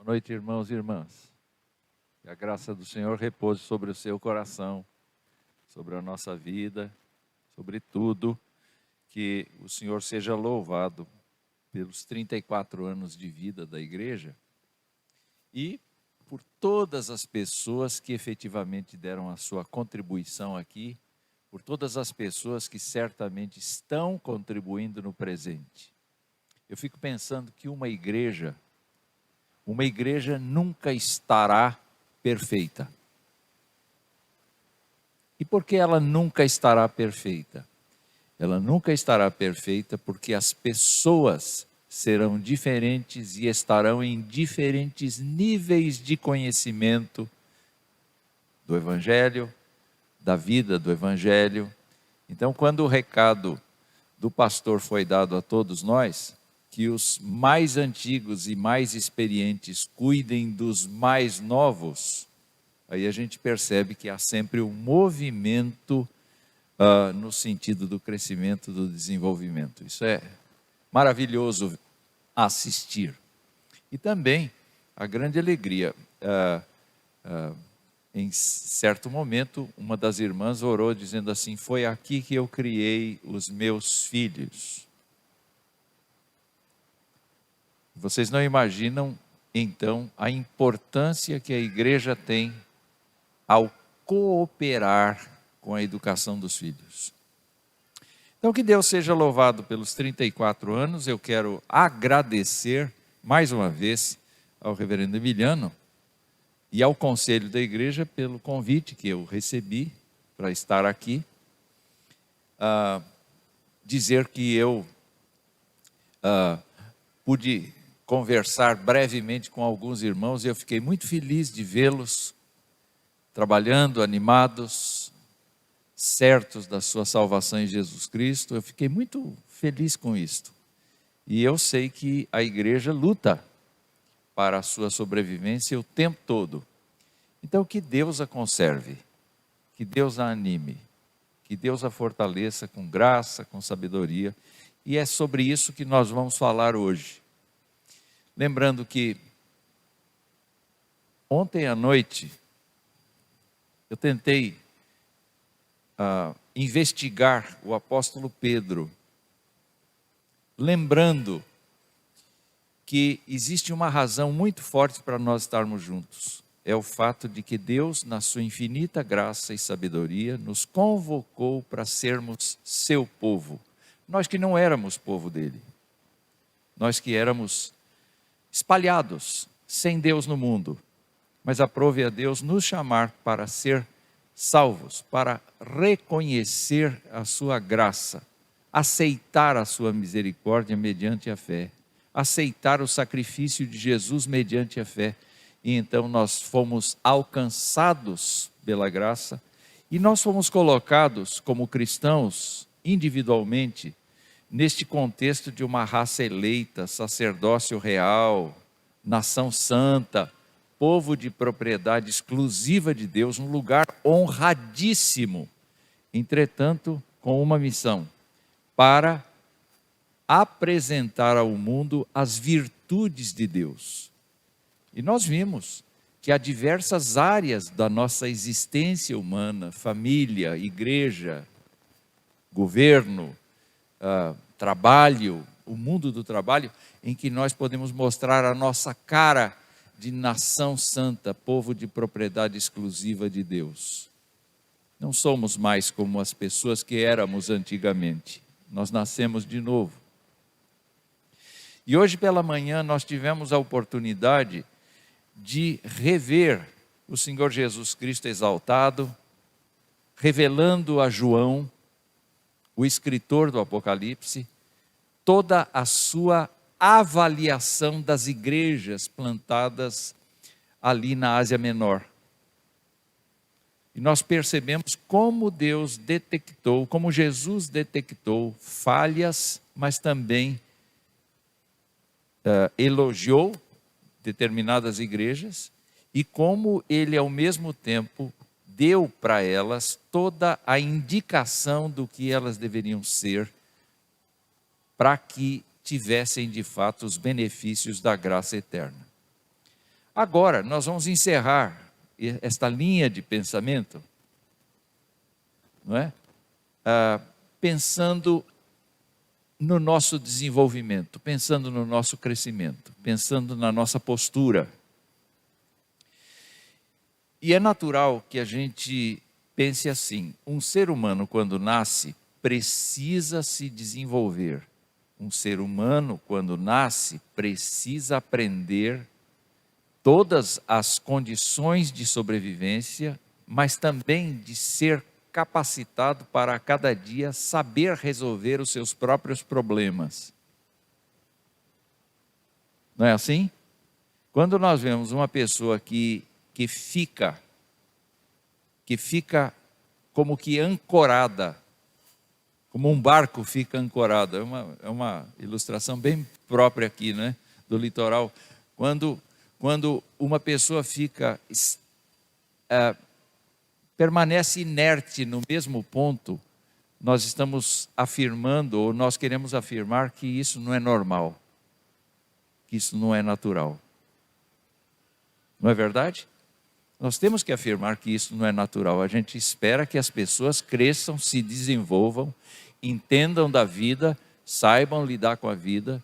Boa noite, irmãos e irmãs. Que a graça do Senhor repouse sobre o seu coração, sobre a nossa vida, sobre tudo. Que o Senhor seja louvado pelos 34 anos de vida da igreja e por todas as pessoas que efetivamente deram a sua contribuição aqui, por todas as pessoas que certamente estão contribuindo no presente. Eu fico pensando que uma igreja nunca estará perfeita. E por que ela nunca estará perfeita? Ela nunca estará perfeita porque as pessoas serão diferentes e estarão em diferentes níveis de conhecimento do Evangelho, da vida do Evangelho. Então, quando o recado do pastor foi dado a todos nós, que os mais antigos e mais experientes cuidem dos mais novos, aí a gente percebe que há sempre um movimento no sentido do crescimento, do desenvolvimento. Isso é maravilhoso assistir. E também a grande alegria. Em certo momento, uma das irmãs orou dizendo assim: foi aqui que eu criei os meus filhos. Vocês não imaginam, então, a importância que a igreja tem ao cooperar com a educação dos filhos. Então, que Deus seja louvado pelos 34 anos. Eu quero agradecer mais uma vez ao reverendo Emiliano e ao conselho da igreja pelo convite que eu recebi para estar aqui. Dizer que eu pude conversar brevemente com alguns irmãos e eu fiquei muito feliz de vê-los trabalhando, animados, certos da sua salvação em Jesus Cristo. Eu fiquei muito feliz com isto. E eu sei que a igreja luta para a sua sobrevivência o tempo todo. Então, que Deus a conserve, que Deus a anime, que Deus a fortaleça com graça, com sabedoria. E é sobre isso que nós vamos falar hoje. Lembrando que ontem à noite eu tentei investigar o apóstolo Pedro, lembrando que existe uma razão muito forte para nós estarmos juntos. É o fato de que Deus, na sua infinita graça e sabedoria, nos convocou para sermos seu povo. Nós que não éramos povo dele, nós que éramos espalhados, sem Deus no mundo, mas aprove a Deus nos chamar para ser salvos, para reconhecer a sua graça, aceitar a sua misericórdia mediante a fé, aceitar o sacrifício de Jesus mediante a fé. E então nós fomos alcançados pela graça e nós fomos colocados como cristãos individualmente neste contexto de uma raça eleita, sacerdócio real, nação santa, povo de propriedade exclusiva de Deus, um lugar honradíssimo, entretanto, com uma missão: para apresentar ao mundo as virtudes de Deus. E nós vimos que há diversas áreas da nossa existência humana, família, igreja, governo, trabalho, o mundo do trabalho, em que nós podemos mostrar a nossa cara de nação santa, povo de propriedade exclusiva de Deus. Não somos mais como as pessoas que éramos antigamente. Nós nascemos de novo. E hoje pela manhã nós tivemos a oportunidade de rever o Senhor Jesus Cristo exaltado, revelando a João, o escritor do Apocalipse, toda a sua avaliação das igrejas plantadas ali na Ásia Menor. E nós percebemos como Deus detectou, como Jesus detectou falhas, mas também elogiou determinadas igrejas, e como ele ao mesmo tempo deu para elas toda a indicação do que elas deveriam ser, para que tivessem de fato os benefícios da graça eterna. Agora, nós vamos encerrar esta linha de pensamento, não é? Pensando no nosso desenvolvimento, pensando no nosso crescimento, pensando na nossa postura. E é natural que a gente pense assim: um ser humano, quando nasce, precisa se desenvolver. Um ser humano, quando nasce, precisa aprender todas as condições de sobrevivência, mas também de ser capacitado para a cada dia saber resolver os seus próprios problemas. Não é assim? Quando nós vemos uma pessoa que fica como que ancorada, como um barco fica ancorado, é uma ilustração bem própria aqui, né, do litoral. Quando uma pessoa permanece inerte no mesmo ponto, nós estamos afirmando, ou nós queremos afirmar que isso não é normal, que isso não é natural. Não é verdade? Nós temos que afirmar que isso não é natural. A gente espera que as pessoas cresçam, se desenvolvam, entendam da vida, saibam lidar com a vida,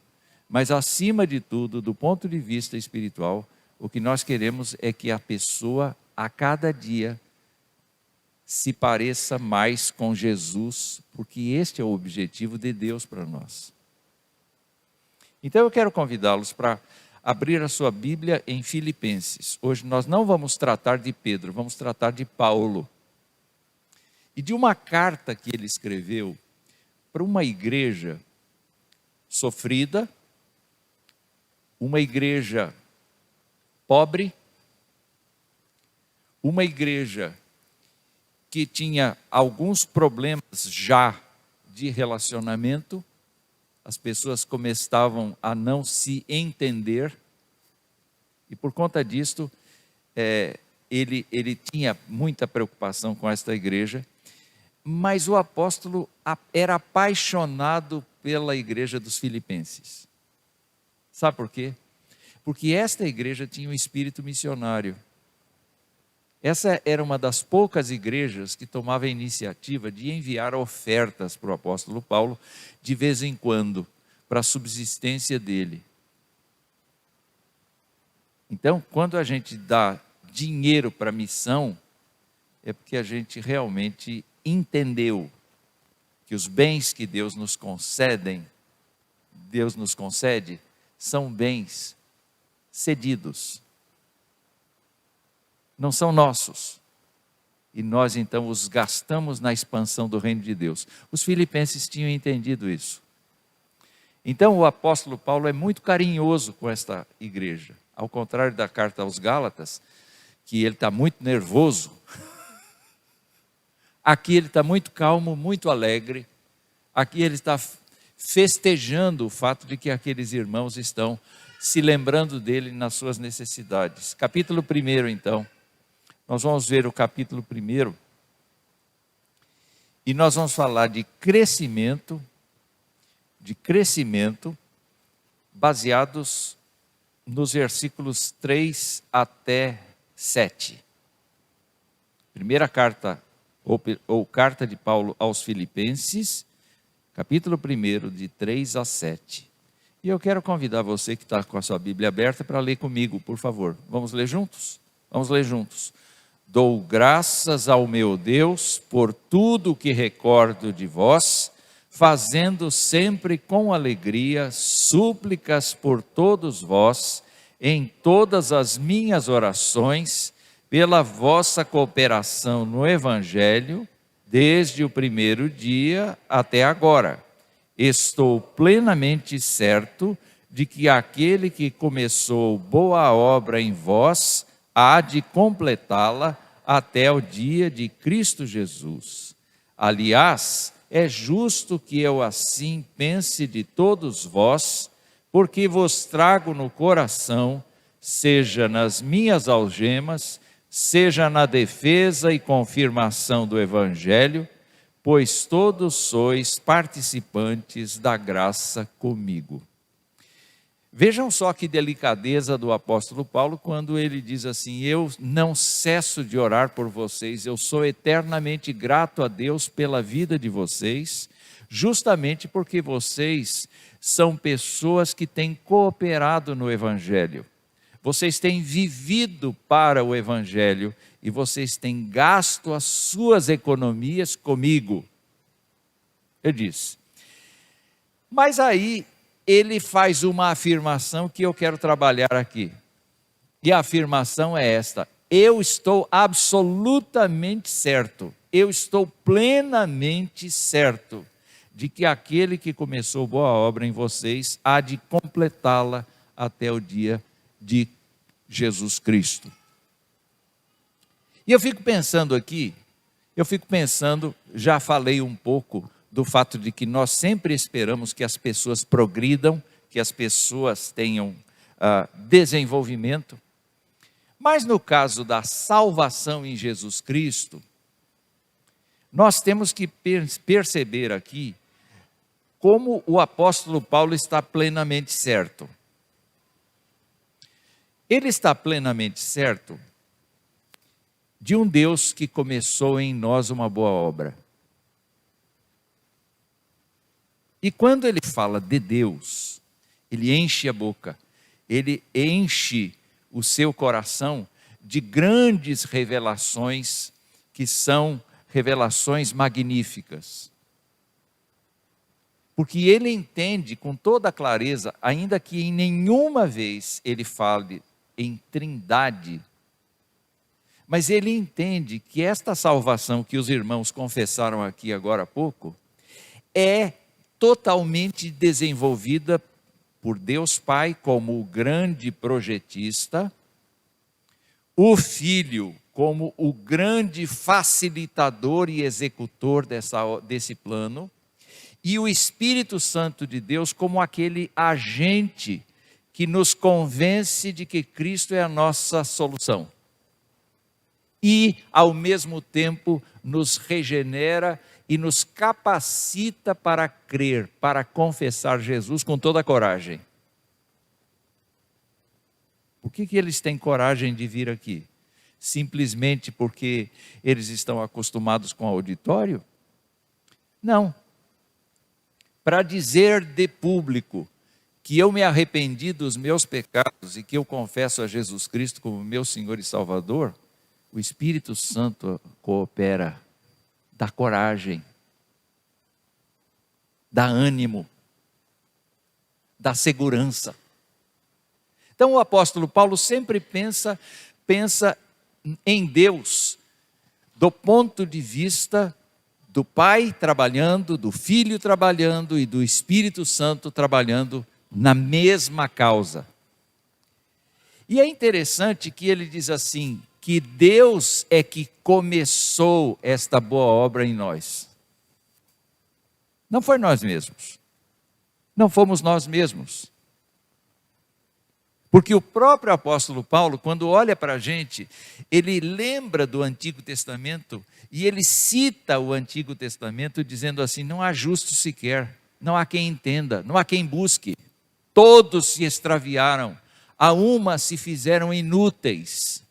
mas acima de tudo, do ponto de vista espiritual, o que nós queremos é que a pessoa, a cada dia, se pareça mais com Jesus, porque este é o objetivo de Deus para nós. Então eu quero convidá-los para abrir a sua Bíblia em Filipenses. Hoje nós não vamos tratar de Pedro, vamos tratar de Paulo. E de uma carta que ele escreveu para uma igreja sofrida, uma igreja pobre, uma igreja que tinha alguns problemas já de relacionamento, as pessoas começavam a não se entender, e por conta disto, ele tinha muita preocupação com esta igreja, mas o apóstolo era apaixonado pela igreja dos filipenses. Sabe por quê? Porque esta igreja tinha um espírito missionário. Essa era uma das poucas igrejas que tomava a iniciativa de enviar ofertas para o apóstolo Paulo, de vez em quando, para a subsistência dele. Então, quando a gente dá dinheiro para a missão, é porque a gente realmente entendeu que os bens que Deus nos concede, são bens cedidos. Não são nossos. E nós então os gastamos na expansão do reino de Deus. Os filipenses tinham entendido isso. Então o apóstolo Paulo é muito carinhoso com esta igreja. Ao contrário da carta aos Gálatas, que ele está muito nervoso. Aqui ele está muito calmo, muito alegre. Aqui ele está festejando o fato de que aqueles irmãos estão se lembrando dele nas suas necessidades. Capítulo 1 então. Nós vamos ver o capítulo 1 e nós vamos falar de crescimento baseados nos versículos 3 até 7. Primeira carta, ou carta de Paulo aos Filipenses, capítulo 1, de 3 a 7. E eu quero convidar você que está com a sua Bíblia aberta para ler comigo, por favor. Vamos ler juntos? Vamos ler juntos. Dou graças ao meu Deus por tudo o que recordo de vós, fazendo sempre com alegria súplicas por todos vós, em todas as minhas orações, pela vossa cooperação no Evangelho, desde o primeiro dia até agora. Estou plenamente certo de que aquele que começou boa obra em vós, há de completá-la até o dia de Cristo Jesus. Aliás, é justo que eu assim pense de todos vós, porque vos trago no coração, seja nas minhas algemas, seja na defesa e confirmação do Evangelho, pois todos sois participantes da graça comigo. Vejam só que delicadeza do apóstolo Paulo quando ele diz assim: eu não cesso de orar por vocês, eu sou eternamente grato a Deus pela vida de vocês, justamente porque vocês são pessoas que têm cooperado no Evangelho. Vocês têm vivido para o Evangelho e vocês têm gasto as suas economias comigo. Ele diz. Mas aí ele faz uma afirmação que eu quero trabalhar aqui. E a afirmação é esta: eu estou absolutamente certo, eu estou plenamente certo de que aquele que começou boa obra em vocês há de completá-la até o dia de Jesus Cristo. E eu fico pensando aqui, já falei um pouco do fato de que nós sempre esperamos que as pessoas progridam, que as pessoas tenham desenvolvimento. Mas no caso da salvação em Jesus Cristo, nós temos que perceber aqui como o apóstolo Paulo está plenamente certo. Ele está plenamente certo de um Deus que começou em nós uma boa obra. E quando ele fala de Deus, ele enche a boca, ele enche o seu coração de grandes revelações, que são revelações magníficas. Porque ele entende com toda clareza, ainda que em nenhuma vez ele fale em trindade, mas ele entende que esta salvação que os irmãos confessaram aqui agora há pouco, é totalmente desenvolvida por Deus Pai como o grande projetista, o Filho como o grande facilitador e executor desse plano, e o Espírito Santo de Deus como aquele agente que nos convence de que Cristo é a nossa solução. E, ao mesmo tempo, nos regenera e nos capacita para crer, para confessar Jesus com toda a coragem. Por que eles têm coragem de vir aqui? Simplesmente porque eles estão acostumados com o auditório? Não. Para dizer de público que eu me arrependi dos meus pecados e que eu confesso a Jesus Cristo como meu Senhor e Salvador, o Espírito Santo coopera, dá coragem, dá ânimo, dá segurança. Então o apóstolo Paulo sempre pensa em Deus do ponto de vista do Pai trabalhando, do Filho trabalhando e do Espírito Santo trabalhando na mesma causa. E é interessante que ele diz assim, que Deus é que começou esta boa obra em nós. Não foi nós mesmos. Não fomos nós mesmos. Porque o próprio apóstolo Paulo, quando olha para a gente, ele lembra do Antigo Testamento e ele cita o Antigo Testamento dizendo assim, não há justo sequer, não há quem entenda, não há quem busque. Todos se extraviaram, a uma se fizeram inúteis.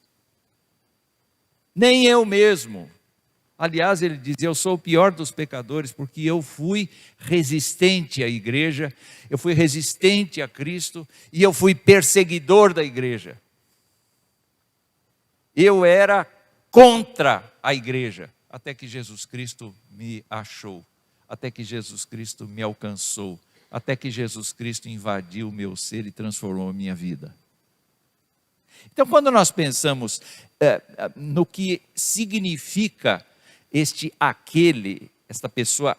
Nem eu mesmo. Aliás, ele diz, eu sou o pior dos pecadores, porque eu fui resistente à igreja, eu fui resistente a Cristo, e eu fui perseguidor da igreja. Eu era contra a igreja, até que Jesus Cristo me achou, até que Jesus Cristo me alcançou, até que Jesus Cristo invadiu o meu ser e transformou a minha vida. Então, quando nós pensamos no que significa esta pessoa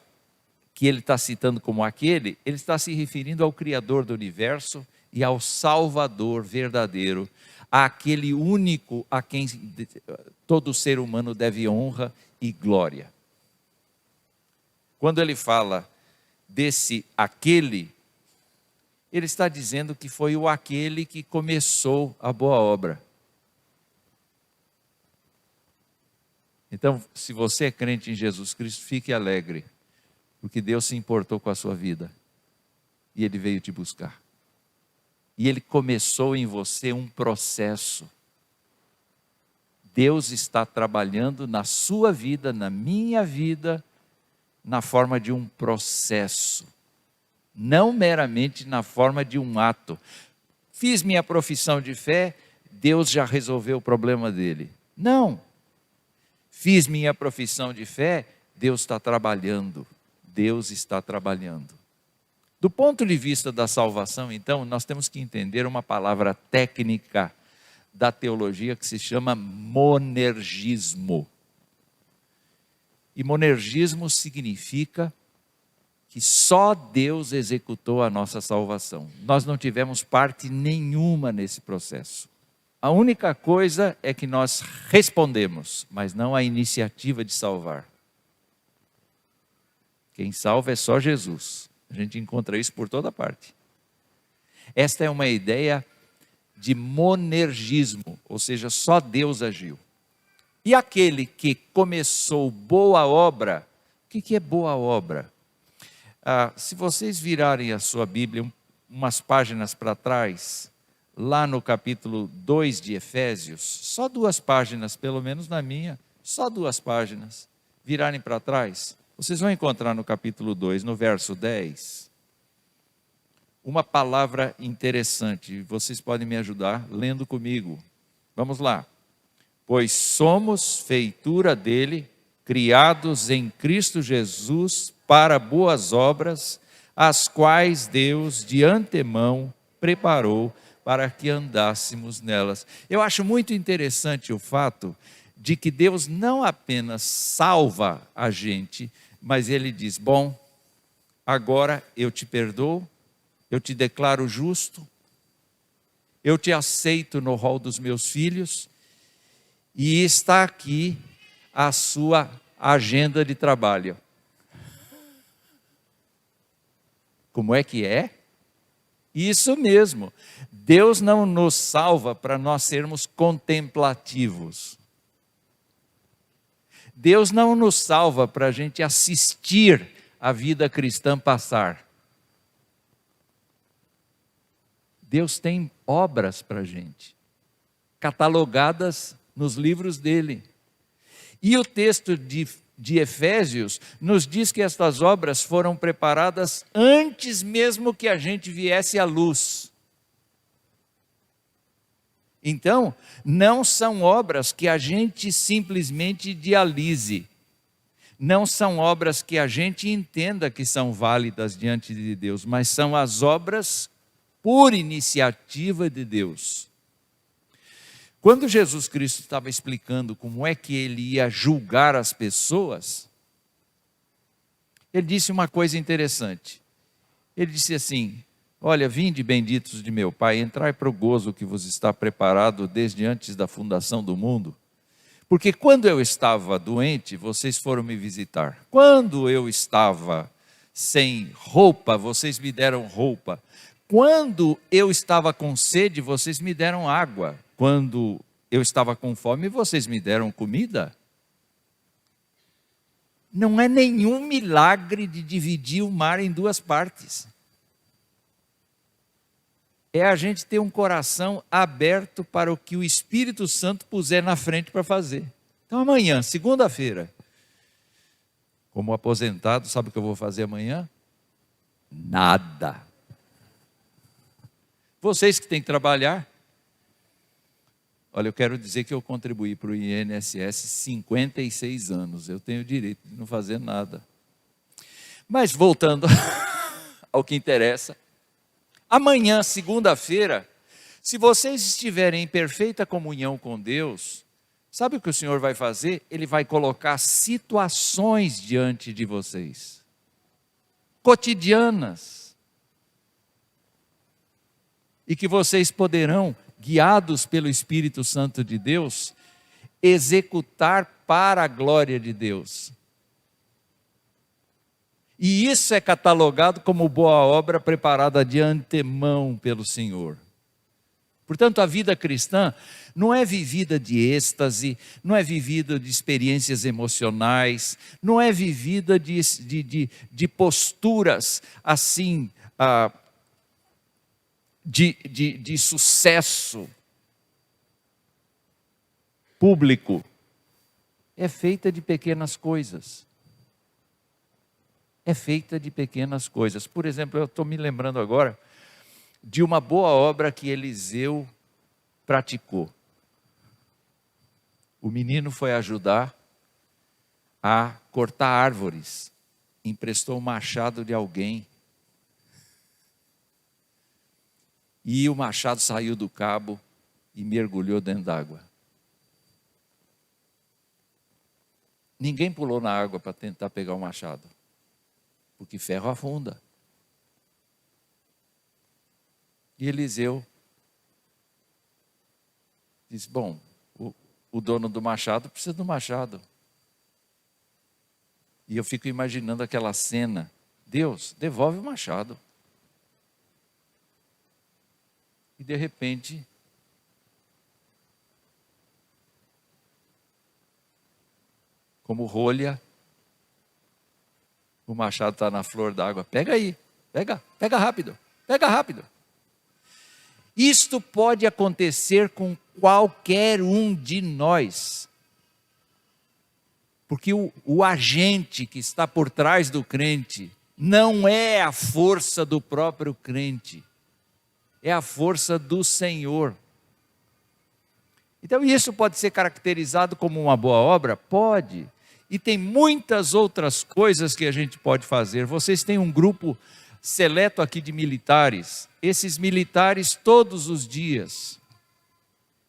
que ele está citando como aquele, ele está se referindo ao Criador do universo e ao Salvador verdadeiro, àquele único a quem todo ser humano deve honra e glória. Quando ele fala desse aquele, ele está dizendo que foi o aquele que começou a boa obra. Então, se você é crente em Jesus Cristo, fique alegre, porque Deus se importou com a sua vida, e Ele veio te buscar, e Ele começou em você um processo. Deus está trabalhando na sua vida, na minha vida, na forma de um processo, não meramente na forma de um ato. Fiz minha profissão de fé, Deus já resolveu o problema dele. Não. Fiz minha profissão de fé, Deus está trabalhando. Deus está trabalhando. Do ponto de vista da salvação, então, nós temos que entender uma palavra técnica da teologia que se chama monergismo. E monergismo significa que só Deus executou a nossa salvação. Nós não tivemos parte nenhuma nesse processo. A única coisa é que nós respondemos, mas não a iniciativa de salvar. Quem salva é só Jesus. A gente encontra isso por toda parte. Esta é uma ideia de monergismo, ou seja, só Deus agiu. E aquele que começou boa obra, o que é boa obra? Se vocês virarem a sua Bíblia umas páginas para trás, lá no capítulo 2 de Efésios, só 2 páginas, pelo menos na minha, só 2 páginas, virarem para trás, vocês vão encontrar no capítulo 2, no verso 10, uma palavra interessante. Vocês podem me ajudar lendo comigo. Vamos lá. Pois somos feitura dele, criados em Cristo Jesus para boas obras, as quais Deus de antemão preparou para que andássemos nelas. Eu acho muito interessante o fato de que Deus não apenas salva a gente, mas Ele diz, bom, agora eu te perdoo, eu te declaro justo, eu te aceito no rol dos meus filhos, e está aqui a sua agenda de trabalho. Como é que é? Isso mesmo. Deus não nos salva para nós sermos contemplativos. Deus não nos salva para a gente assistir a vida cristã passar. Deus tem obras para a gente, catalogadas nos livros dele. E o texto de Efésios nos diz que estas obras foram preparadas antes mesmo que a gente viesse à luz. Então, não são obras que a gente simplesmente idealize. Não são obras que a gente entenda que são válidas diante de Deus, mas são as obras por iniciativa de Deus. Quando Jesus Cristo estava explicando como é que ele ia julgar as pessoas, ele disse uma coisa interessante. Ele disse assim, olha, vinde benditos de meu Pai, entrai para o gozo que vos está preparado desde antes da fundação do mundo. Porque quando eu estava doente, vocês foram me visitar. Quando eu estava sem roupa, vocês me deram roupa. Quando eu estava com sede, vocês me deram água. Quando eu estava com fome, vocês me deram comida. Não é nenhum milagre de dividir o mar em 2 partes. É a gente ter um coração aberto para o que o Espírito Santo puser na frente para fazer. Então amanhã, segunda-feira, como aposentado, sabe o que eu vou fazer amanhã? Nada. Vocês que têm que trabalhar, olha, eu quero dizer que eu contribuí para o INSS 56 anos, eu tenho o direito de não fazer nada. Mas voltando ao que interessa, amanhã, segunda-feira, se vocês estiverem em perfeita comunhão com Deus, sabe o que o Senhor vai fazer? Ele vai colocar situações diante de vocês, cotidianas, e que vocês poderão, guiados pelo Espírito Santo de Deus, executar para a glória de Deus. E isso é catalogado como boa obra preparada de antemão pelo Senhor. Portanto, a vida cristã não é vivida de êxtase, não é vivida de experiências emocionais, não é vivida de posturas assim, de sucesso público é feita de pequenas coisas. É feita de pequenas coisas. Por exemplo, eu estou me lembrando agora de uma boa obra que Eliseu praticou. O menino foi ajudar a cortar árvores, emprestou o machado de alguém, e o machado saiu do cabo e mergulhou dentro d'água. Ninguém pulou na água para tentar pegar o machado, porque ferro afunda. E Eliseu disse, bom, o dono do machado precisa do machado. E eu fico imaginando aquela cena, Deus, devolve o machado. E de repente, como rolha, o machado está na flor d'água. Pega aí, pega rápido, pega rápido. Isto pode acontecer com qualquer um de nós. Porque o agente que está por trás do crente não é a força do próprio crente, é a força do Senhor. Então isso pode ser caracterizado como uma boa obra? Pode. E tem muitas outras coisas que a gente pode fazer. Vocês têm um grupo seleto aqui de militares. Esses militares todos os dias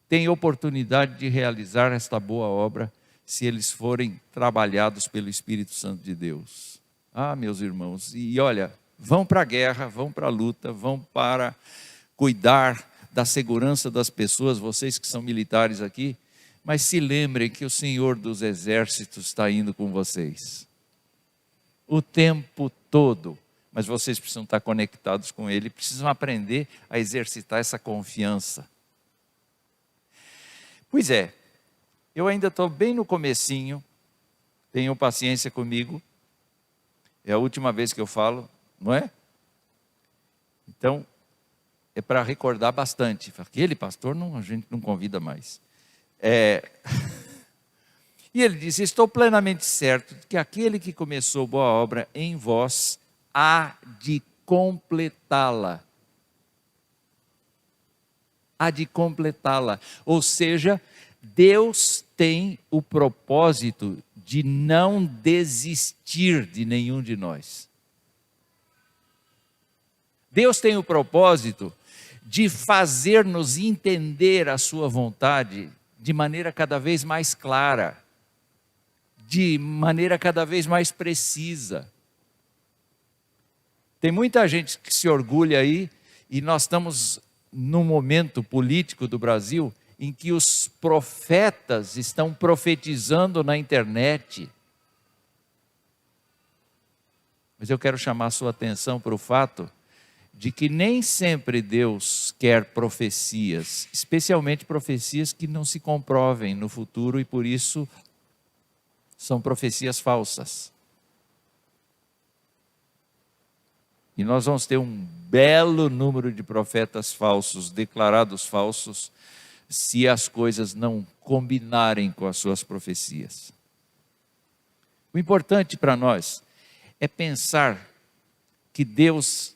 têm oportunidade de realizar esta boa obra se eles forem trabalhados pelo Espírito Santo de Deus. Ah, meus irmãos, e olha, vão para a guerra, vão para a luta, vão para cuidar da segurança das pessoas, vocês que são militares aqui, mas se lembrem que o Senhor dos Exércitos está indo com vocês. O tempo todo. Mas vocês precisam estar conectados com Ele, precisam aprender a exercitar essa confiança. Pois é, eu ainda estou bem no comecinho, tenham paciência comigo, é a última vez que eu falo, não é? Então, é para recordar bastante, aquele pastor a gente não convida mais. E ele diz, estou plenamente certo de que aquele que começou boa obra em vós, há de completá-la. Há de completá-la. Ou seja, Deus tem o propósito de não desistir de nenhum de nós. Deus tem o propósito de fazer-nos entender a sua vontade de maneira cada vez mais clara, de maneira cada vez mais precisa. Tem muita gente que se orgulha aí, e nós estamos num momento político do Brasil em que os profetas estão profetizando na internet. Mas eu quero chamar a sua atenção para o fato de que nem sempre Deus quer profecias, especialmente profecias que não se comprovem no futuro e por isso são profecias falsas. E nós vamos ter um belo número de profetas falsos, declarados falsos, se as coisas não combinarem com as suas profecias. O importante para nós é pensar que Deus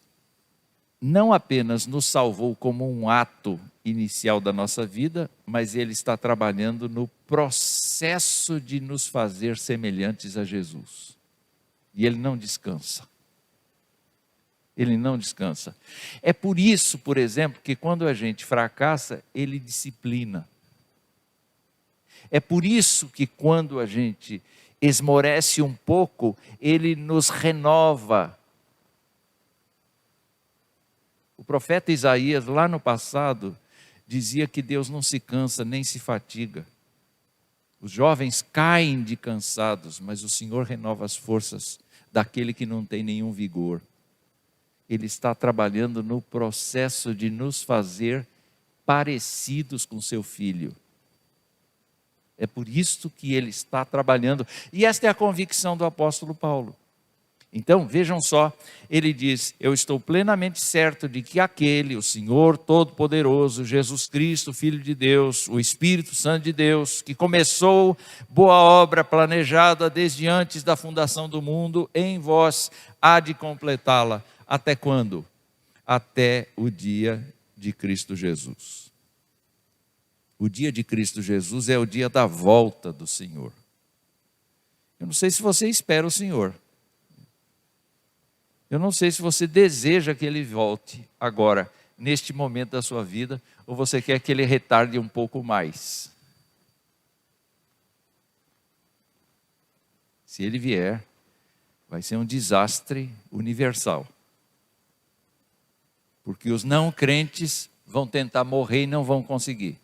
não apenas nos salvou como um ato inicial da nossa vida, mas Ele está trabalhando no processo de nos fazer semelhantes a Jesus. E Ele não descansa. Ele não descansa. É por isso, por exemplo, que quando a gente fracassa, Ele disciplina. É por isso que quando a gente esmorece um pouco, Ele nos renova. O profeta Isaías, lá no passado, dizia que Deus não se cansa nem se fatiga. Os jovens caem de cansados, mas o Senhor renova as forças daquele que não tem nenhum vigor. Ele está trabalhando no processo de nos fazer parecidos com seu Filho. É por isso que Ele está trabalhando. E esta é a convicção do apóstolo Paulo. Então, vejam só, ele diz: eu estou plenamente certo de que aquele, o Senhor Todo-Poderoso, Jesus Cristo, Filho de Deus, o Espírito Santo de Deus, que começou boa obra planejada desde antes da fundação do mundo, em vós há de completá-la. Até quando? Até o dia de Cristo Jesus. O dia de Cristo Jesus é o dia da volta do Senhor. Eu não sei se você espera o Senhor. Eu não sei se você deseja que Ele volte agora, neste momento da sua vida, ou você quer que Ele retarde um pouco mais. Se Ele vier, vai ser um desastre universal. Porque os não crentes vão tentar morrer e não vão conseguir.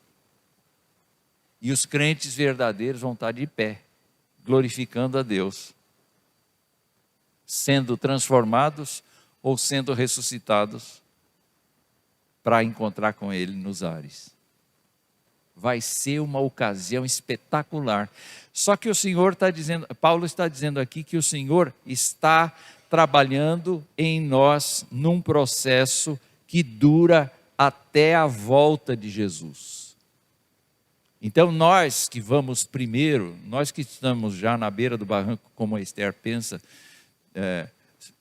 E os crentes verdadeiros vão estar de pé, glorificando a Deus, sendo transformados ou sendo ressuscitados para encontrar com Ele nos ares. Vai ser uma ocasião espetacular. Só que o Senhor está dizendo, Paulo está dizendo aqui que o Senhor está trabalhando em nós num processo que dura até a volta de Jesus. Então nós que vamos primeiro, nós que estamos já na beira do barranco, como a Esther pensa,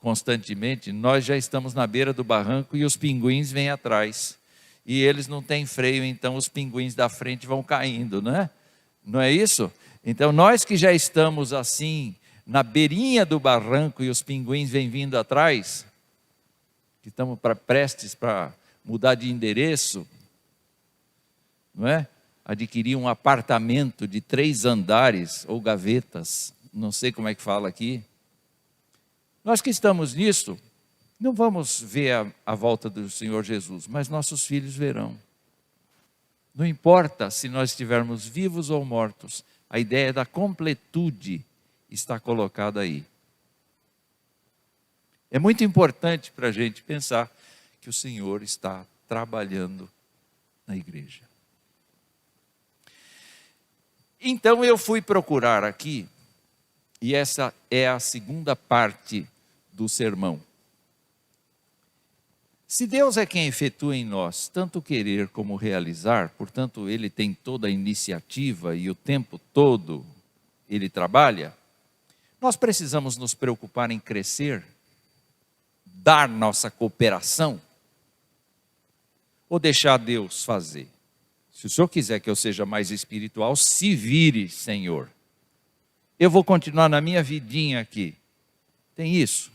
constantemente, nós já estamos na beira do barranco e os pinguins vêm atrás. E eles não têm freio, então os pinguins da frente vão caindo, né? Não é isso? Então nós que já estamos assim, na beirinha do barranco e os pinguins vêm vindo atrás, que estamos prestes para mudar de endereço, não é? Adquirir um apartamento de 3 andares ou gavetas, não sei como é que fala aqui. Nós que estamos nisto, não vamos ver a volta do Senhor Jesus, mas nossos filhos verão. Não importa se nós estivermos vivos ou mortos, a ideia da completude está colocada aí. É muito importante para a gente pensar que o Senhor está trabalhando na igreja. Então eu fui procurar aqui, e essa é a segunda parte do sermão. Se Deus é quem efetua em nós tanto querer como realizar, portanto Ele tem toda a iniciativa e o tempo todo Ele trabalha, nós precisamos nos preocupar em crescer, dar nossa cooperação, ou deixar Deus fazer. Se o Senhor quiser que eu seja mais espiritual, se vire, Senhor. Eu vou continuar na minha vidinha aqui. Tem isso.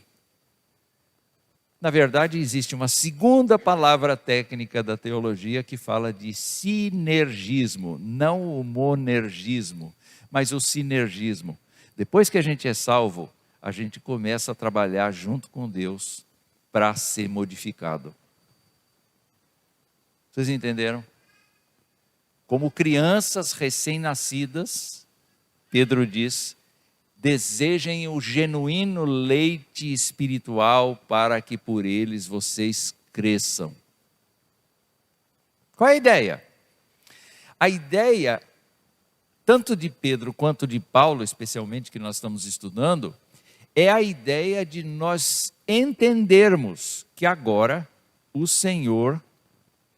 Na verdade, existe uma segunda palavra técnica da teologia que fala de sinergismo, não o monergismo, mas o sinergismo. Depois que a gente é salvo, a gente começa a trabalhar junto com Deus para ser modificado. Vocês entenderam? Como crianças recém-nascidas, Pedro diz: desejem o genuíno leite espiritual para que por eles vocês cresçam. Qual é a ideia? A ideia, tanto de Pedro quanto de Paulo, especialmente que nós estamos estudando, é a ideia de nós entendermos que agora o Senhor,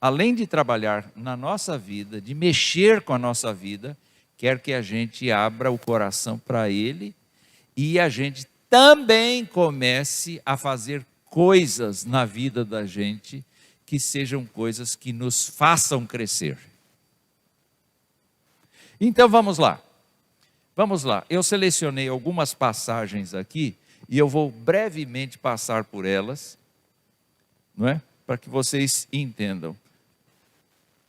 além de trabalhar na nossa vida, de mexer com a nossa vida, quer que a gente abra o coração para Ele e a gente também comece a fazer coisas na vida da gente que sejam coisas que nos façam crescer. Então vamos lá. Vamos lá. Eu selecionei algumas passagens aqui e eu vou brevemente passar por elas, não é? Para que vocês entendam.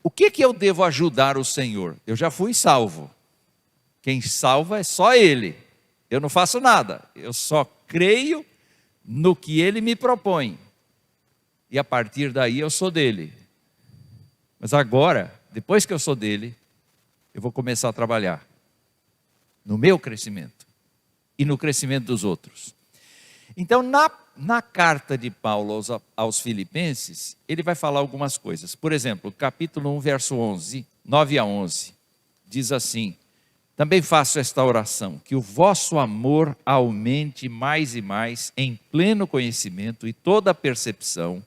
O que eu devo ajudar o Senhor? Eu já fui salvo. Quem salva é só Ele. Eu não faço nada. Eu só creio no que Ele me propõe. E a partir daí eu sou dele. Mas agora, depois que eu sou dele, eu vou começar a trabalhar no meu crescimento e no crescimento dos outros. Então, na carta de Paulo aos Filipenses, ele vai falar algumas coisas. Por exemplo, capítulo 1, verso 11, 9 a 11, diz assim: Também faço esta oração, que o vosso amor aumente mais e mais em pleno conhecimento e toda percepção,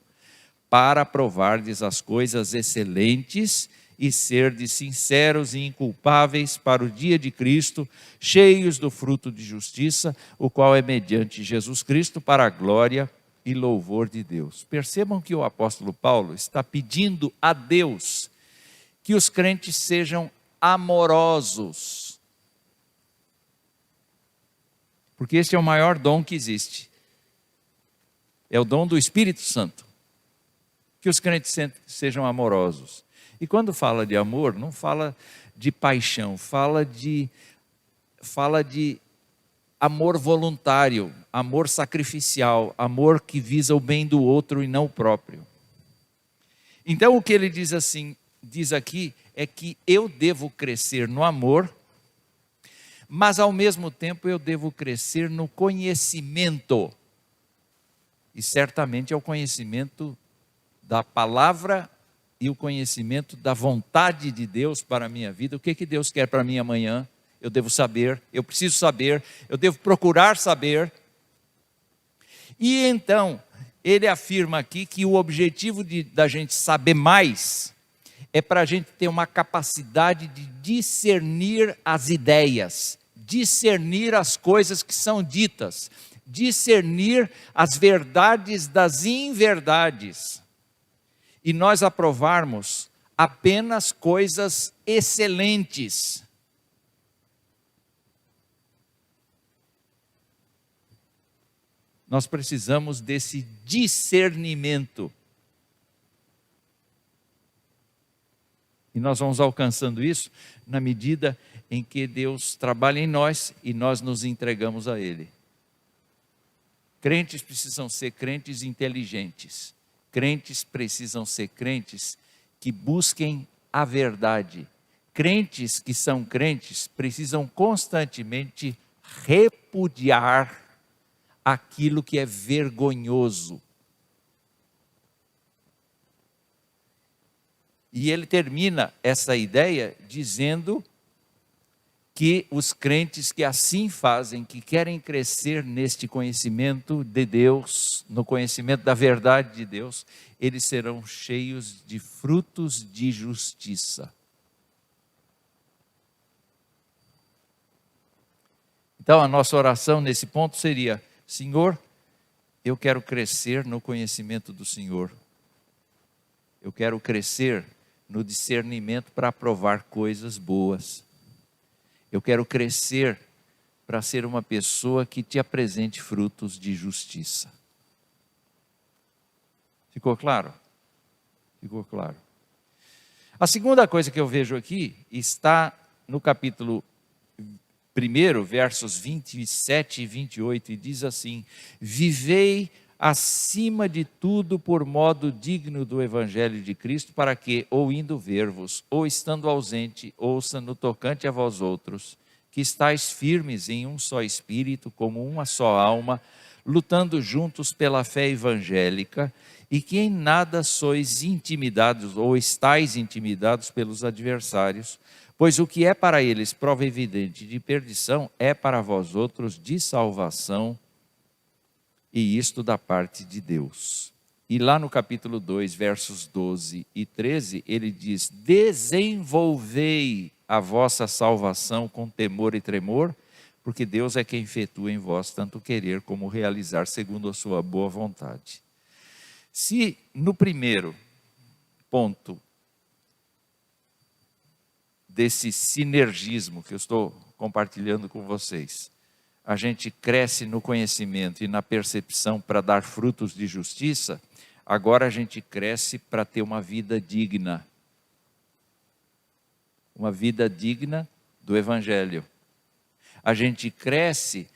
para provardes as coisas excelentes e serdes sinceros e inculpáveis para o dia de Cristo, cheios do fruto de justiça, o qual é mediante Jesus Cristo para a glória e louvor de Deus. Percebam que o apóstolo Paulo está pedindo a Deus que os crentes sejam amorosos, porque este é o maior dom que existe, é o dom do Espírito Santo, que os crentes sejam amorosos. E quando fala de amor, não fala de paixão, fala de amor voluntário, amor sacrificial, amor que visa o bem do outro e não o próprio. Então o que ele diz aqui é que eu devo crescer no amor, mas ao mesmo tempo eu devo crescer no conhecimento. E certamente é o conhecimento da palavra e o conhecimento da vontade de Deus para a minha vida. O que Deus quer para mim amanhã? Eu devo saber, eu preciso saber, eu devo procurar saber. E então, ele afirma aqui que o objetivo da gente saber mais é para a gente ter uma capacidade de discernir as ideias, discernir as coisas que são ditas, discernir as verdades das inverdades. E nós aprovarmos apenas coisas excelentes. Nós precisamos desse discernimento. E nós vamos alcançando isso na medida em que Deus trabalha em nós e nós nos entregamos a Ele. Crentes precisam ser crentes inteligentes. Crentes precisam ser crentes que busquem a verdade. Crentes que são crentes precisam constantemente repudiar aquilo que é vergonhoso. E ele termina essa ideia dizendo que os crentes que assim fazem, que querem crescer neste conhecimento de Deus, no conhecimento da verdade de Deus, eles serão cheios de frutos de justiça. Então a nossa oração nesse ponto seria: Senhor, eu quero crescer no conhecimento do Senhor. Eu quero crescer no discernimento para aprovar coisas boas. Eu quero crescer para ser uma pessoa que te apresente frutos de justiça. Ficou claro? Ficou claro. A segunda coisa que eu vejo aqui está no capítulo 1, versos 27 e 28, e diz assim: vivei acima de tudo por modo digno do Evangelho de Cristo, para que, ou indo ver-vos, ou estando ausente, ouça no tocante a vós outros, que estáis firmes em um só espírito, como uma só alma, lutando juntos pela fé evangélica, e que em nada sois intimidados, ou estáis intimidados pelos adversários, pois o que é para eles prova evidente de perdição, é para vós outros de salvação, e isto da parte de Deus. E lá no capítulo 2, versos 12 e 13, ele diz: desenvolvei a vossa salvação com temor e tremor, porque Deus é quem efetua em vós tanto querer como realizar segundo a sua boa vontade. Se no primeiro ponto desse sinergismo que eu estou compartilhando com vocês, a gente cresce no conhecimento e na percepção para dar frutos de justiça, agora a gente cresce para ter uma vida digna. Uma vida digna do Evangelho. A gente cresce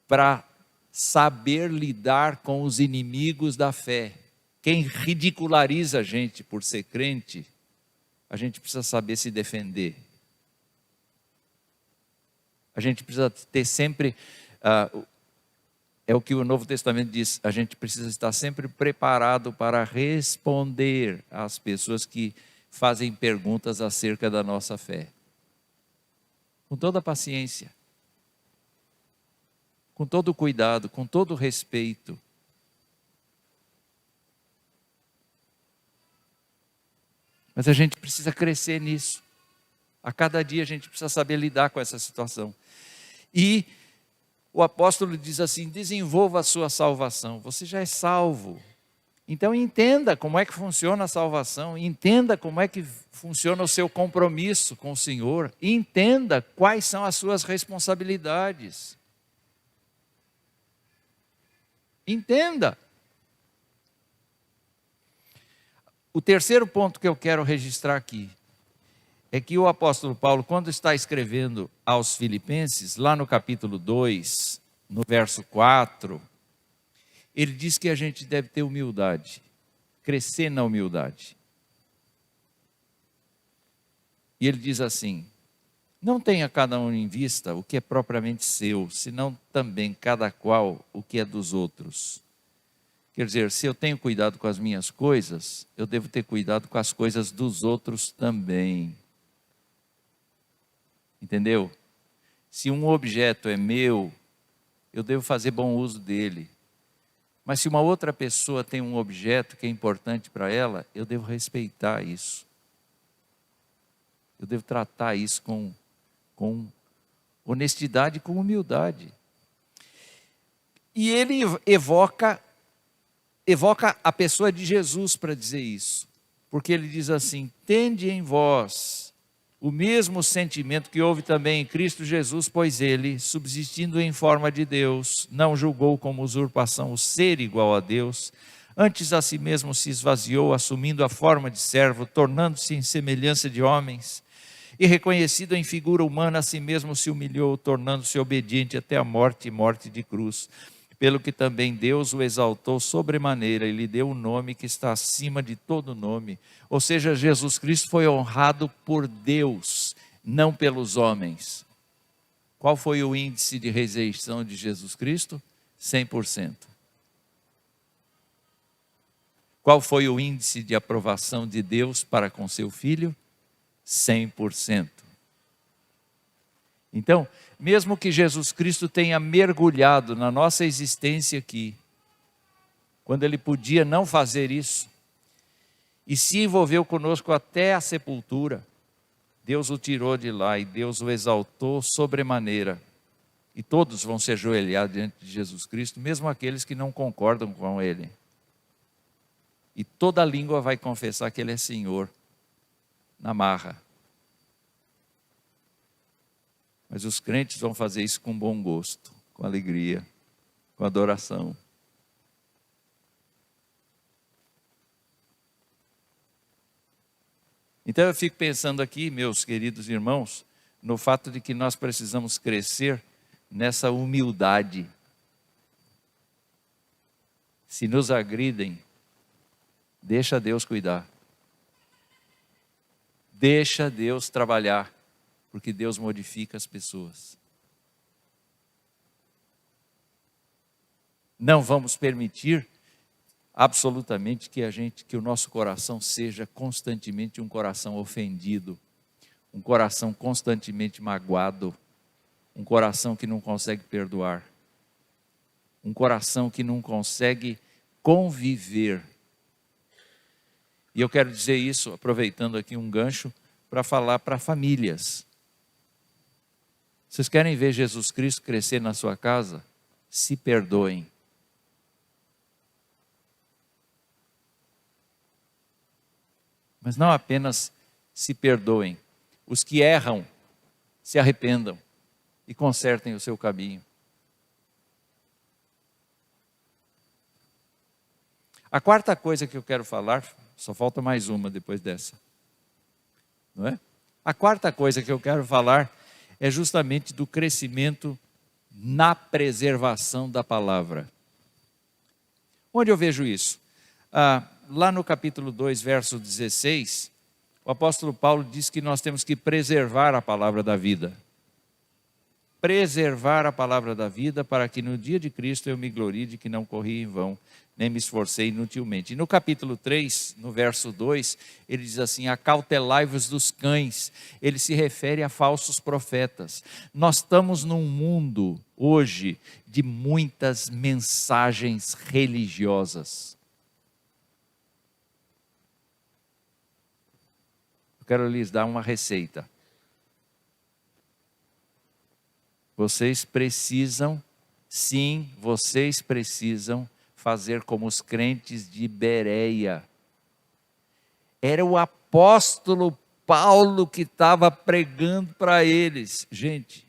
para saber lidar com os inimigos da fé. Quem ridiculariza a gente por ser crente, a gente precisa saber se defender. A gente precisa ter sempre, é o que o Novo Testamento diz, a gente precisa estar sempre preparado para responder às pessoas que fazem perguntas acerca da nossa fé. com toda a paciência, com todo o cuidado, com todo o respeito. Mas a gente precisa crescer nisso. A cada dia a gente precisa saber lidar com essa situação. E o apóstolo diz assim: desenvolva a sua salvação. Você já é salvo. Então entenda como é que funciona a salvação. Entenda como é que funciona o seu compromisso com o Senhor. Entenda quais são as suas responsabilidades. Entenda. O terceiro ponto que eu quero registrar aqui é que o apóstolo Paulo, quando está escrevendo aos Filipenses, lá no capítulo 2, no verso 4, ele diz que a gente deve ter humildade, crescer na humildade. E ele diz assim: não tenha cada um em vista o que é propriamente seu, senão também cada qual o que é dos outros. Quer dizer, se eu tenho cuidado com as minhas coisas, eu devo ter cuidado com as coisas dos outros também. Entendeu? Se um objeto é meu, eu devo fazer bom uso dele. Mas se uma outra pessoa tem um objeto que é importante para ela, eu devo respeitar isso. Eu devo tratar isso com honestidade e com humildade. E ele evoca a pessoa de Jesus para dizer isso. Porque ele diz assim: tende em vós o mesmo sentimento que houve também em Cristo Jesus, pois ele, subsistindo em forma de Deus, não julgou como usurpação o ser igual a Deus, antes a si mesmo se esvaziou, assumindo a forma de servo, tornando-se em semelhança de homens, e reconhecido em figura humana, a si mesmo se humilhou, tornando-se obediente até a morte e morte de cruz. Pelo que também Deus o exaltou sobremaneira e lhe deu um nome que está acima de todo nome. Ou seja, Jesus Cristo foi honrado por Deus, não pelos homens. Qual foi o índice de rejeição de Jesus Cristo? 100%. Qual foi o índice de aprovação de Deus para com seu filho? 100%. Então, mesmo que Jesus Cristo tenha mergulhado na nossa existência aqui, quando ele podia não fazer isso, e se envolveu conosco até a sepultura, Deus o tirou de lá e Deus o exaltou sobremaneira. E todos vão se ajoelhar diante de Jesus Cristo, mesmo aqueles que não concordam com ele. E toda língua vai confessar que ele é Senhor, na marra. Mas os crentes vão fazer isso com bom gosto, com alegria, com adoração. Então eu fico pensando aqui, meus queridos irmãos, no fato de que nós precisamos crescer nessa humildade. Se nos agridem, deixa Deus cuidar. Deixa Deus trabalhar. Porque Deus modifica as pessoas. Não vamos permitir absolutamente que o nosso coração seja constantemente um coração ofendido, um coração constantemente magoado, um coração que não consegue perdoar, um coração que não consegue conviver. E eu quero dizer isso, aproveitando aqui um gancho, para falar para famílias. Vocês querem ver Jesus Cristo crescer na sua casa? Se perdoem. Mas não apenas se perdoem. Os que erram, se arrependam e consertem o seu caminho. A quarta coisa que eu quero falar, só falta mais uma depois dessa. Não é? A quarta coisa que eu quero falar é justamente do crescimento na preservação da palavra. Onde eu vejo isso? Lá no capítulo 2, verso 16, o apóstolo Paulo diz que nós temos que preservar a palavra da vida. preservar a palavra da vida, para que no dia de Cristo eu me glorie de que não corri em vão, nem me esforcei inutilmente. E no capítulo 3, no verso 2, ele diz assim: acautelai-vos dos cães. Ele se refere a falsos profetas. Nós estamos num mundo hoje de muitas mensagens religiosas. Eu quero lhes dar uma receita. Vocês precisam, sim, vocês precisam fazer como os crentes de Bereia. Era o apóstolo Paulo que estava pregando para eles, gente.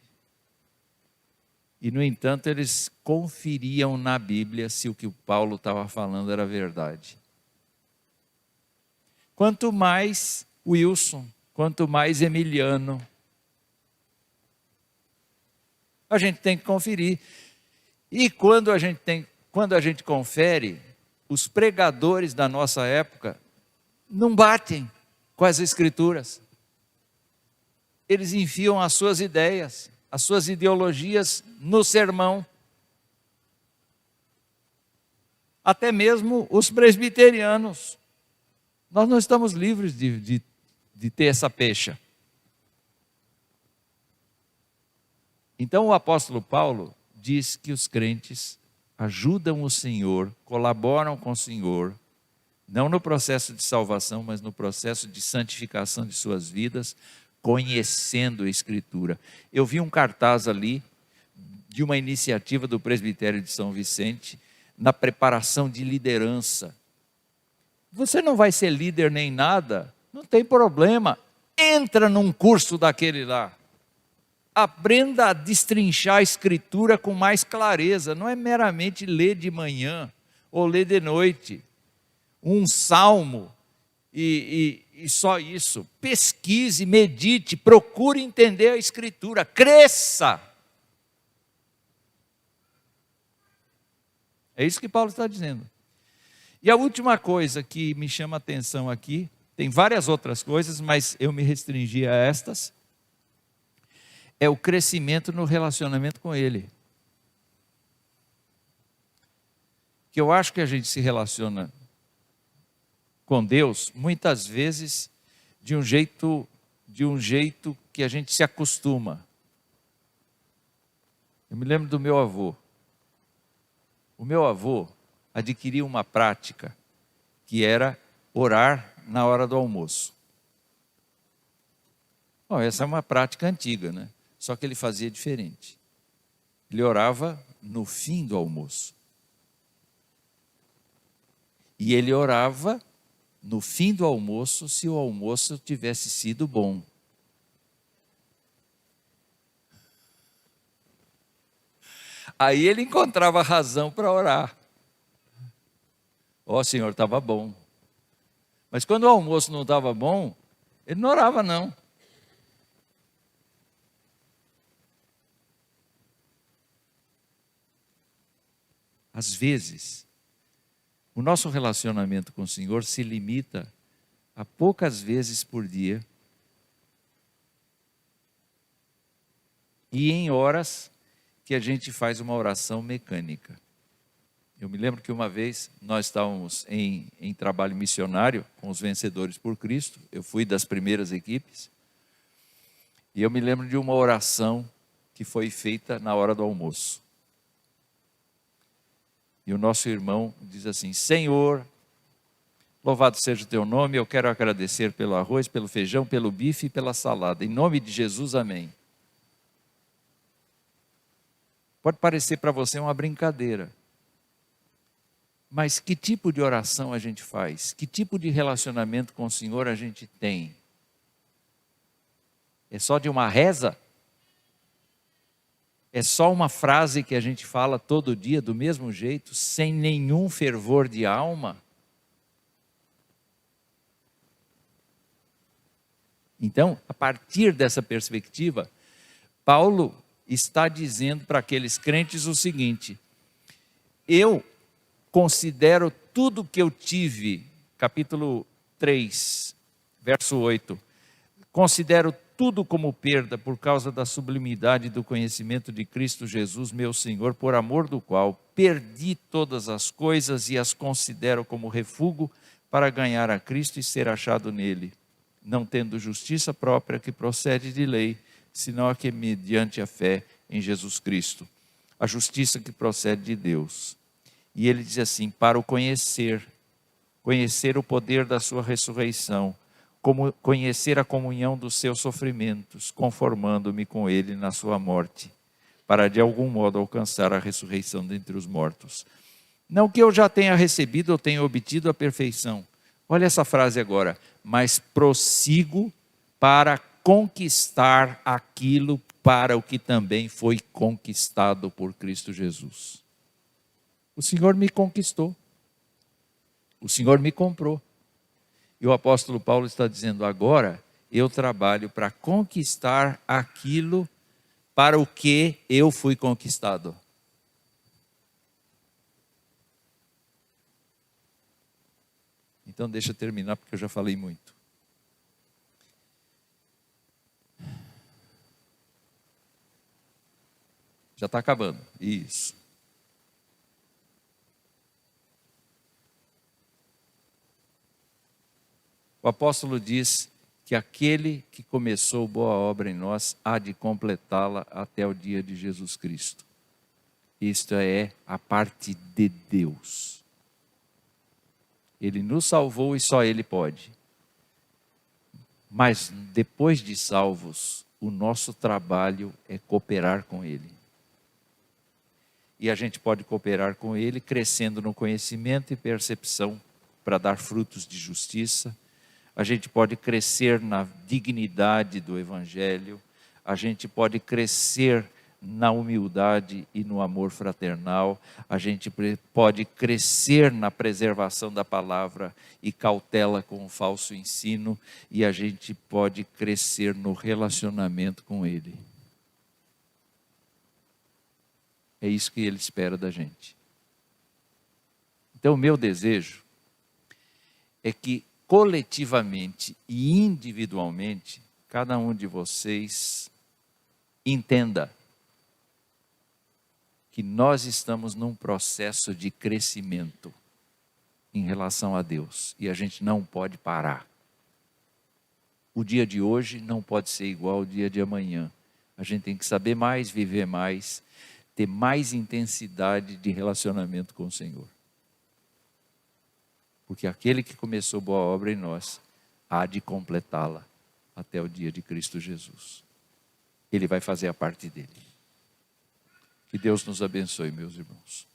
E no entanto eles conferiam na Bíblia se o que o Paulo estava falando era verdade. Quanto mais Wilson, quanto mais Emiliano, a gente tem que conferir. E quando a gente confere, os pregadores da nossa época não batem com as Escrituras. Eles enfiam as suas ideias, as suas ideologias no sermão. Até mesmo os presbiterianos. Nós não estamos livres de ter essa pecha. Então o apóstolo Paulo diz que os crentes ajudam o Senhor, colaboram com o Senhor, não no processo de salvação, mas no processo de santificação de suas vidas, conhecendo a Escritura. Eu vi um cartaz ali de uma iniciativa do presbitério de São Vicente na preparação de liderança. Você não vai ser líder nem nada, não tem problema, entra num curso daquele lá. Aprenda a destrinchar a Escritura com mais clareza, não é meramente ler de manhã ou ler de noite um salmo e só isso. Pesquise, medite, procure entender a Escritura, cresça. É isso que Paulo está dizendo. E a última coisa que me chama a atenção aqui, tem várias outras coisas, mas eu me restringi a estas, é o crescimento no relacionamento com Ele. Que eu acho que a gente se relaciona com Deus, muitas vezes, de um jeito que a gente se acostuma. Eu me lembro do meu avô. O meu avô adquiriu uma prática que era orar na hora do almoço. Bom, essa é uma prática antiga, né? Só que ele fazia diferente. Ele orava no fim do almoço. E ele orava no fim do almoço se o almoço tivesse sido bom. Aí ele encontrava razão para orar. Ó, Senhor, estava bom. Mas quando o almoço não estava bom, ele não orava não. Às vezes, o nosso relacionamento com o Senhor se limita a poucas vezes por dia e em horas que a gente faz uma oração mecânica. Eu me lembro que uma vez nós estávamos em trabalho missionário com os Vencedores por Cristo, eu fui das primeiras equipes, e eu me lembro de uma oração que foi feita na hora do almoço. E o nosso irmão diz assim: Senhor, louvado seja o teu nome, eu quero agradecer pelo arroz, pelo feijão, pelo bife e pela salada. Em nome de Jesus, amém. Pode parecer para você uma brincadeira. Mas que tipo de oração a gente faz? Que tipo de relacionamento com o Senhor a gente tem? É só de uma reza? É só uma frase que a gente fala todo dia do mesmo jeito, sem nenhum fervor de alma? Então, a partir dessa perspectiva, Paulo está dizendo para aqueles crentes o seguinte: eu considero tudo que eu tive, capítulo 3, verso 8, considero tudo como perda por causa da sublimidade do conhecimento de Cristo Jesus, meu Senhor, por amor do qual perdi todas as coisas e as considero como refúgio para ganhar a Cristo e ser achado nele, não tendo justiça própria que procede de lei, senão a que mediante a fé em Jesus Cristo, a justiça que procede de Deus. E ele diz assim, para o conhecer o poder da sua ressurreição, como conhecer a comunhão dos seus sofrimentos, conformando-me com ele na sua morte, para de algum modo alcançar a ressurreição dentre os mortos. Não que eu já tenha recebido ou tenha obtido a perfeição. Olha essa frase agora, mas prossigo para conquistar aquilo para o que também foi conquistado por Cristo Jesus. O Senhor me conquistou. O Senhor me comprou. E o apóstolo Paulo está dizendo, agora eu trabalho para conquistar aquilo para o que eu fui conquistado. Então deixa eu terminar, porque eu já falei muito. Já está acabando. Isso. O apóstolo diz que aquele que começou boa obra em nós há de completá-la até o dia de Jesus Cristo. Isto é a parte de Deus. Ele nos salvou e só Ele pode. Mas depois de salvos, o nosso trabalho é cooperar com Ele. E a gente pode cooperar com Ele crescendo no conhecimento e percepção para dar frutos de justiça. A gente pode crescer na dignidade do Evangelho, a gente pode crescer na humildade e no amor fraternal, a gente pode crescer na preservação da palavra e cautela com o falso ensino, e a gente pode crescer no relacionamento com Ele. É isso que Ele espera da gente. Então, o meu desejo é que coletivamente e individualmente, cada um de vocês entenda que nós estamos num processo de crescimento em relação a Deus e a gente não pode parar. O dia de hoje não pode ser igual ao dia de amanhã. A gente tem que saber mais, viver mais, ter mais intensidade de relacionamento com o Senhor. Porque aquele que começou boa obra em nós, há de completá-la até o dia de Cristo Jesus. Ele vai fazer a parte dele. Que Deus nos abençoe, meus irmãos.